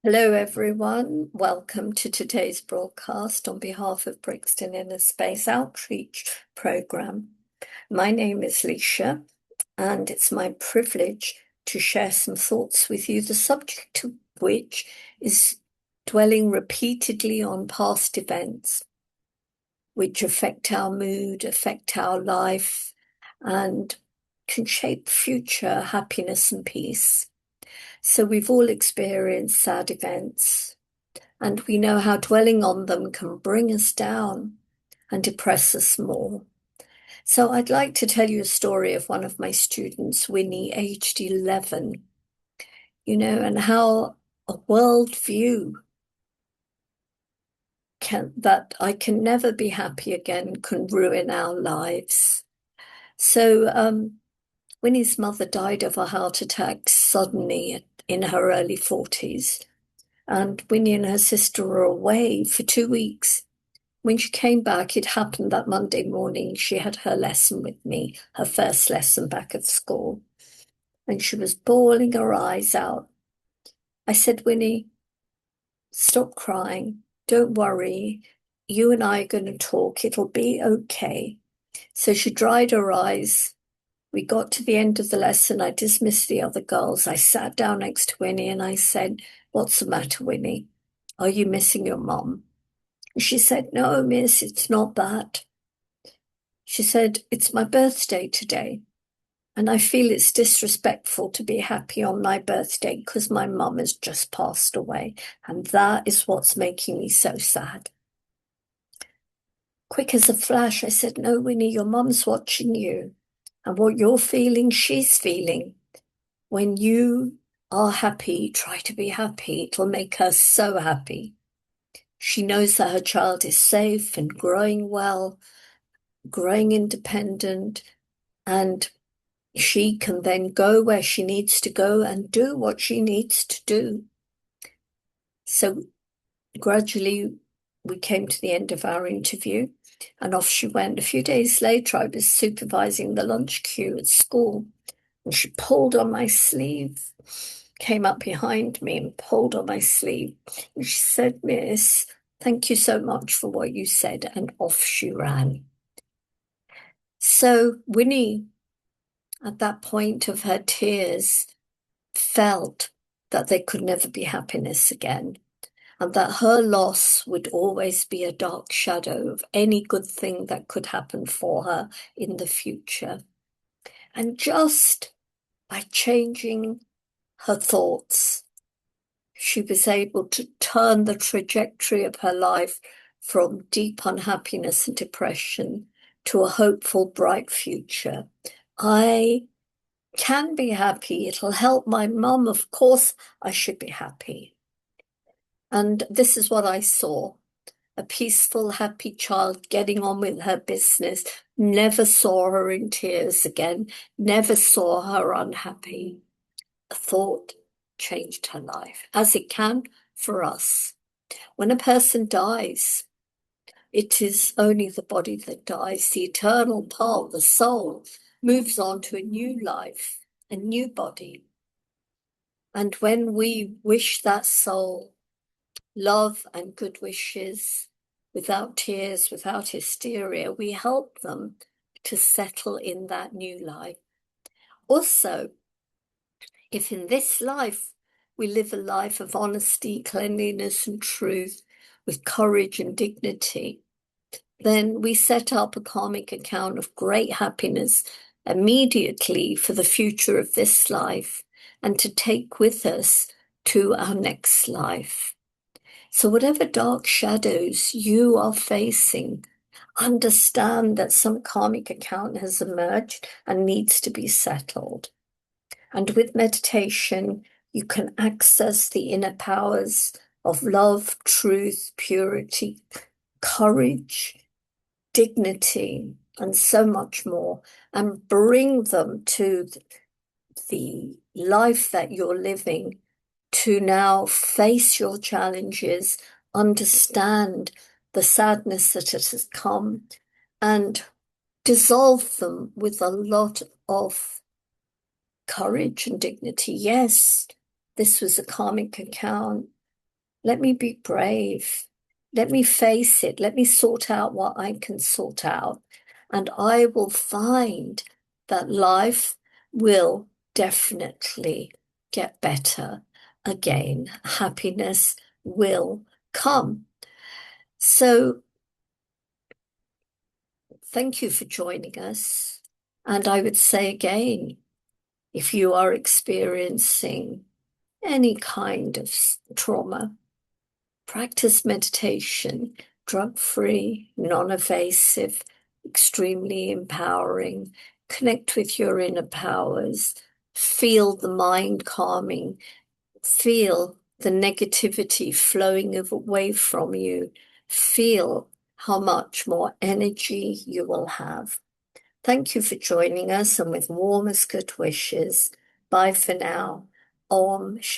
Hello, everyone. Welcome to today's broadcast on behalf of Brixton Inner Space Outreach Programme. My name is Lygia, and it's my privilege to share some thoughts with you, the subject of which is dwelling repeatedly on past events which affect our mood, affect our life, and can shape future happiness and peace. So we've all experienced sad events, and we know how dwelling on them can bring us down and depress us more. So I'd like to tell you a story of one of my students, Winnie, aged 11, and how a worldview that I can never be happy again can ruin our lives. So Winnie's mother died of a heart attack suddenly in her early 40s. And Winnie and her sister were away for 2 weeks. When she came back, it happened that Monday morning. She had her lesson with me, her first lesson back at school. And she was bawling her eyes out. I said, Winnie, stop crying. Don't worry. You and I are going to talk. It'll be okay. So she dried her eyes. We got to the end of the lesson. I dismissed the other girls. I sat down next to Winnie and I said, what's the matter, Winnie? Are you missing your mum? She said, no, miss, it's not that. She said, it's my birthday today, and I feel it's disrespectful to be happy on my birthday because my mum has just passed away, and that is what's making me so sad. Quick as a flash, I said, no, Winnie, your mum's watching you, and what you're feeling, she's feeling. When you are happy, try to be happy. It'll make her so happy. She knows that her child is safe and growing well, growing independent, and she can then go where she needs to go and do what she needs to do. So gradually we came to the end of our interview and off she went. A few days later, I was supervising the lunch queue at school and she pulled on my sleeve, came up behind me and pulled on my sleeve. And she said, Miss, thank you so much for what you said. And off she ran. So Winnie, at that point of her tears, felt that there could never be happiness again, and that her loss would always be a dark shadow of any good thing that could happen for her in the future. And just by changing her thoughts, she was able to turn the trajectory of her life from deep unhappiness and depression to a hopeful, bright future. I can be happy. It'll help my mum. Of course, I should be happy. And this is what I saw. A peaceful, happy child getting on with her business. Never saw her in tears again. Never saw her unhappy. A thought changed her life, as it can for us. When a person dies, it is only the body that dies. The eternal part, the soul, moves on to a new life, a new body. And when we wish that soul love and good wishes, without tears, without hysteria, we help them to settle in that new life. Also, if in this life we live a life of honesty, cleanliness, and truth, with courage and dignity, then we set up a karmic account of great happiness immediately for the future of this life and to take with us to our next life. So whatever dark shadows you are facing, understand that some karmic account has emerged and needs to be settled. And with meditation, you can access the inner powers of love, truth, purity, courage, dignity, and so much more, and bring them to the life that you're living, to now face your challenges, understand the sadness that has come, and dissolve them with a lot of courage and dignity. Yes, this was a karmic account. Let me be brave. Let me face it. Let me sort out what I can sort out. And I will find that life will definitely get better again. Happiness will come. So thank you for joining us. And I would say again, if you are experiencing any kind of trauma, practice meditation, drug-free, non-evasive, extremely empowering. Connect with your inner powers. Feel the mind calming. Feel the negativity flowing away from you. Feel how much more energy you will have. Thank you for joining us, and with warmest good wishes. Bye for now. Om Shanti.